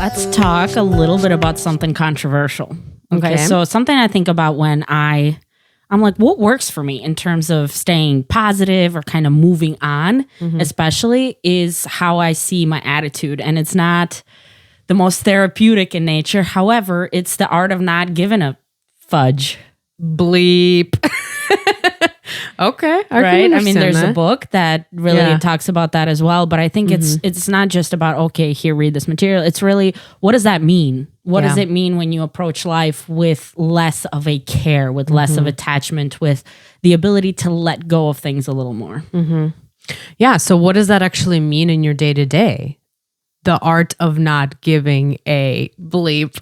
let's talk a little bit about something controversial. Okay. So something I think about when I'm like, what works for me in terms of staying positive or kind of moving on, especially, is how I see my attitude. And it's not the most therapeutic in nature. However, it's the art of not giving a fudge. Bleep. Okay. Right. I mean, there's a book that really talks about that as well. But I think it's not just about, okay, here, read this material. It's really, what does that mean? What does it mean when you approach life with less of a care, with less of attachment, with the ability to let go of things a little more? Yeah. So what does that actually mean in your day to day? The art of not giving a bleep.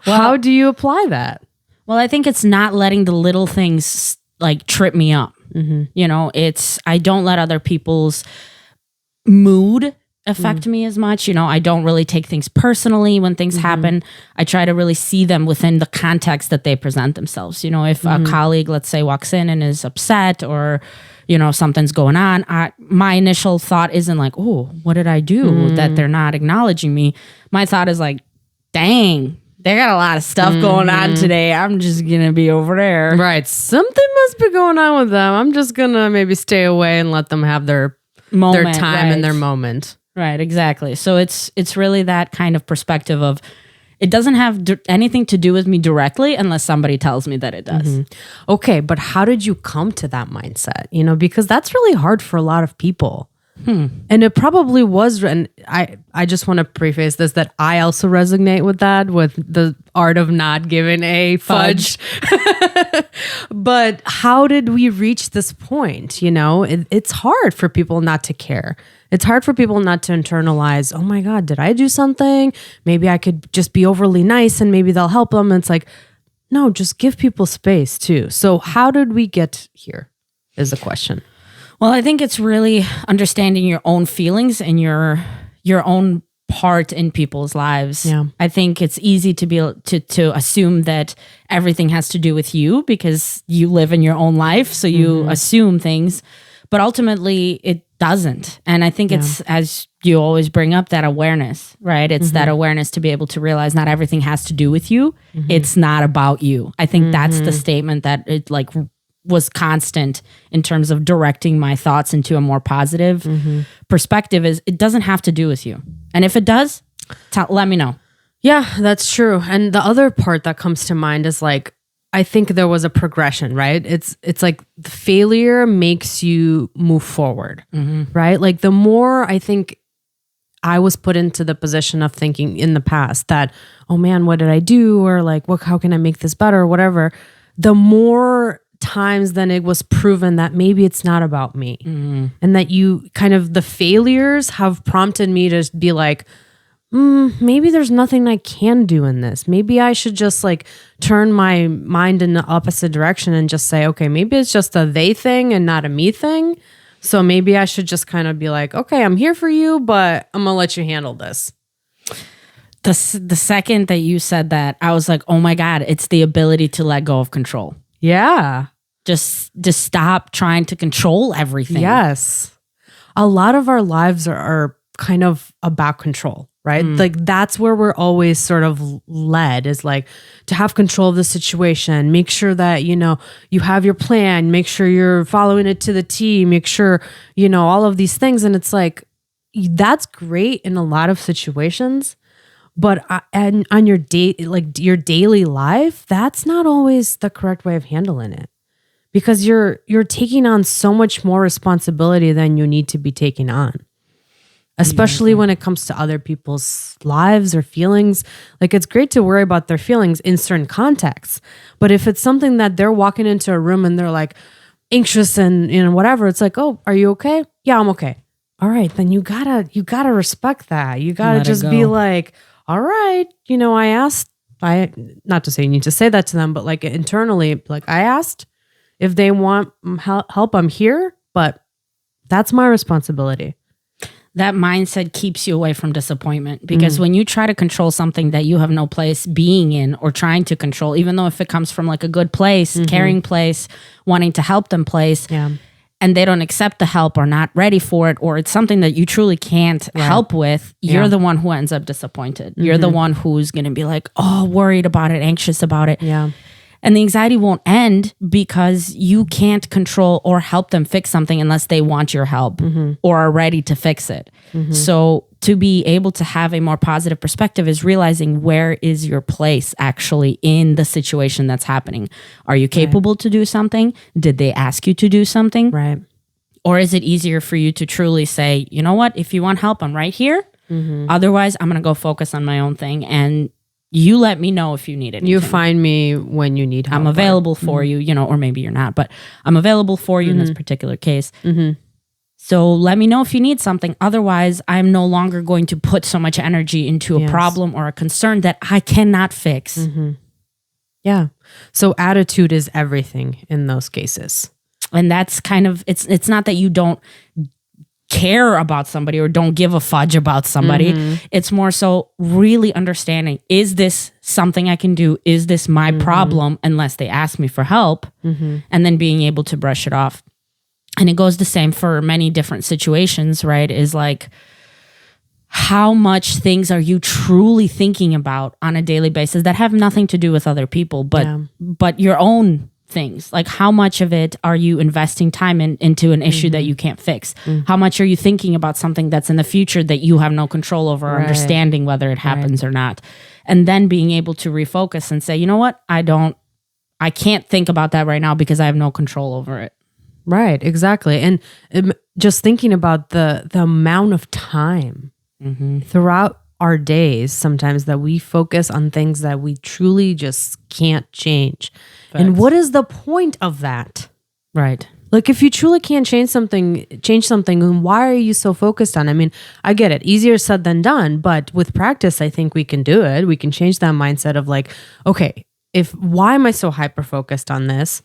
How do you apply that? Well, I think it's not letting the little things like trip me up. You know, I don't let other people's mood affect me as much. You know, I don't really take things personally when things happen. I try to really see them within the context that they present themselves. You know, if a colleague, let's say, walks in and is upset, or, you know, something's going on, my initial thought isn't like, oh, what did I do that they're not acknowledging me? My thought is like, dang, they got a lot of stuff going on today. I'm just going to be over there. Right. Something must be going on with them. I'm just going to maybe stay away and let them have their moment, their time and their moment. Right, exactly. So it's really that kind of perspective of, it doesn't have anything to do with me directly unless somebody tells me that it does. Okay, but how did you come to that mindset? You know, because that's really hard for a lot of people. And it probably was, and I just want to preface this, that I also resonate with that, with the art of not giving a fudge. But how did we reach this point? You know, it's hard for people not to care. It's hard for people not to internalize, oh my God, did I do something? Maybe I could just be overly nice and maybe they'll help them. And it's like, no, just give people space too. So how did we get here is the question. Well, I think it's really understanding your own feelings and your own part in people's lives. Yeah. I think it's easy to be to assume that everything has to do with you because you live in your own life, so you assume things, but ultimately it doesn't. And I think it's, as you always bring up, that awareness, right? It's that awareness to be able to realize not everything has to do with you. It's not about you. I think that's the statement that it like was constant in terms of directing my thoughts into a more positive perspective, is it doesn't have to do with you. And if it does, let me know. Yeah, that's true. And the other part that comes to mind is like, I think there was a progression, right? It's like the failure makes you move forward, right? Like the more I think I was put into the position of thinking in the past that, oh man, what did I do? Or like, how can I make this better? Or whatever. The more times then it was proven that maybe it's not about me, and that you kind of, the failures have prompted me to be like, maybe there's nothing I can do in this. Maybe I should just like turn my mind in the opposite direction and just say, okay, maybe it's just a they thing and not a me thing. So maybe I should just kind of be like, okay, I'm here for you, but I'm gonna let you handle this. The second that you said that, I was like, oh my God, it's the ability to let go of control. Yeah. Just stop trying to control everything. Yes. A lot of our lives are kind of about control, right? Like that's where we're always sort of led, is like to have control of the situation, make sure that, you know, you have your plan, make sure you're following it to the T, make sure, you know, all of these things. And it's like, that's great in a lot of situations. But and on your your daily life, that's not always the correct way of handling it, because you're taking on so much more responsibility than you need to be taking on, especially when it comes to other people's lives or feelings. Like it's great to worry about their feelings in certain contexts, but if it's something that they're walking into a room and they're like anxious and, you know, whatever, it's like, oh, are you okay? Yeah, I'm okay. All right, then you gotta respect that. You gotta just be like, all right, you know, not to say you need to say that to them, but like internally, like I asked if they want help, I'm here, but that's my responsibility. That mindset keeps you away from disappointment, because when you try to control something that you have no place being in or trying to control, even though if it comes from like a good place, caring place, wanting to help them place, and they don't accept the help or not ready for it, or it's something that you truly can't help with, you're the one who ends up disappointed. You're the one who's going to be like, oh, worried about it, anxious about it. Yeah. And the anxiety won't end because you can't control or help them fix something unless they want your help or are ready to fix it. So to be able to have a more positive perspective is realizing where is your place actually in the situation that's happening. Are you capable to do something? Did they ask you to do something? Right. Or is it easier for you to truly say, you know what, if you want help, I'm right here. Otherwise, I'm going to go focus on my own thing, and you let me know if you need anything. You find me when you need help. I'm available for you, you know, or maybe you're not, but I'm available for you in this particular case. So let me know if you need something. Otherwise, I'm no longer going to put so much energy into a problem or a concern that I cannot fix. Yeah. So attitude is everything in those cases. And that's kind of, it's not that you don't care about somebody or don't give a fudge about somebody. It's more so really understanding, is this something I can do? Is this my problem? Unless they ask me for help, and then being able to brush it off. And it goes the same for many different situations, right? Is like, how much things are you truly thinking about on a daily basis that have nothing to do with other people, but your own things? Like, how much of it are you investing time into an issue that you can't fix? How much are you thinking about something that's in the future that you have no control over, or understanding whether it happens or not? And then being able to refocus and say, you know what, I can't think about that right now because I have no control over it. Right, exactly. And just thinking about the amount of time throughout our days sometimes that we focus on things that we truly just can't change. Facts. And what is the point of that? Right. Like, if you truly can't change something, then why are you so focused on? I mean, I get it. Easier said than done. But with practice, I think we can do it. We can change that mindset of like, okay, why am I so hyper-focused on this?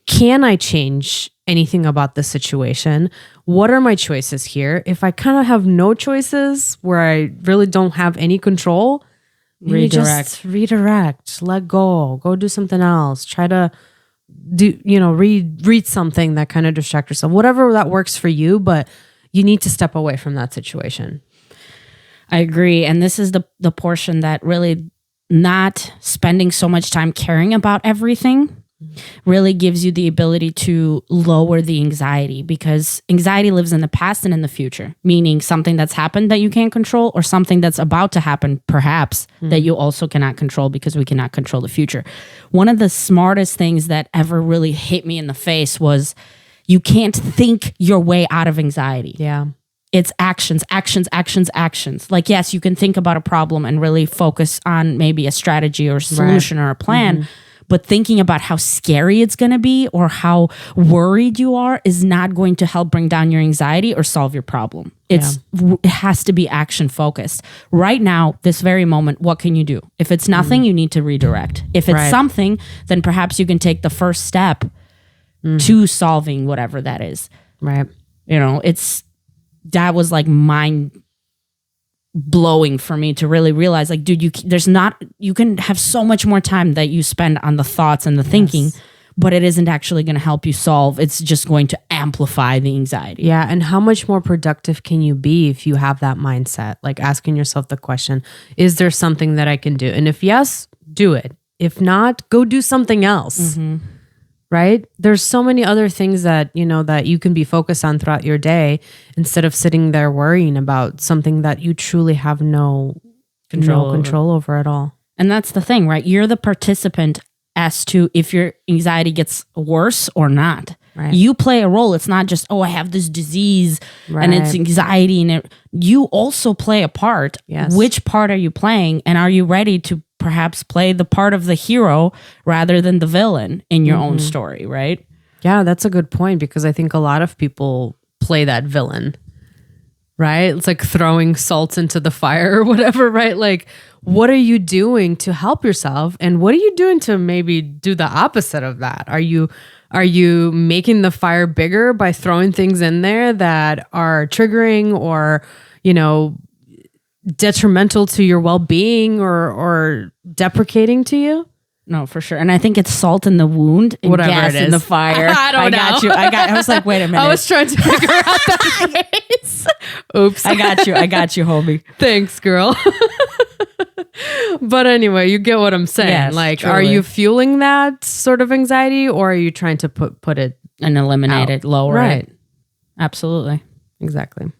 Can I change anything about the situation? What are my choices here? If I kind of have no choices, where I really don't have any control, redirect, let go do something else, try to read something that kind of distract yourself, whatever that works for you, but you need to step away from that situation. I agree. And this is the portion that really, not spending so much time caring about everything really gives you the ability to lower the anxiety, because anxiety lives in the past and in the future, meaning something that's happened that you can't control, or something that's about to happen, perhaps, that you also cannot control, because we cannot control the future. One of the smartest things that ever really hit me in the face was, you can't think your way out of anxiety. Yeah. It's actions. Like, yes, you can think about a problem and really focus on maybe a strategy or a solution or a plan. But thinking about how scary it's going to be or how worried you are is not going to help bring down your anxiety or solve your problem. It has to be action focused. Right now, this very moment, what can you do? If it's nothing, you need to redirect. If it's something, then perhaps you can take the first step to solving whatever that is. Right. You know, that was like mind blowing for me to really realize, like, dude, you can have so much more time that you spend on the thoughts and the thinking, but it isn't actually going to help you solve. It's just going to amplify the anxiety. Yeah. And how much more productive can you be if you have that mindset? Like, asking yourself the question, is there something that I can do? And if yes, do it. If not, go do something else. Right? There's so many other things that you can be focused on throughout your day, instead of sitting there worrying about something that you truly have no control over at all. And that's the thing, right? You're the participant as to if your anxiety gets worse or not. Right. You play a role. It's not just, I have this disease and it's anxiety, and you also play a part. Yes. Which part are you playing? And are you ready to perhaps play the part of the hero rather than the villain in your own story, right? Yeah, that's a good point, because I think a lot of people play that villain, right? It's like throwing salt into the fire or whatever, right? Like, what are you doing to help yourself? And what are you doing to maybe do the opposite of that? Are you making the fire bigger by throwing things in there that are triggering or, detrimental to your well-being or deprecating to you? No, for sure. And I think it's salt in the wound and Whatever gas it is. in the fire. I got you. I was like, wait a minute. I was trying to figure out that phrase. Oops. I got you, homie. Thanks, girl. But anyway, you get what I'm saying. Yes, like, truly. are you fueling that sort of anxiety, or are you trying to put it and eliminate it, lower Right. it? Absolutely. Exactly.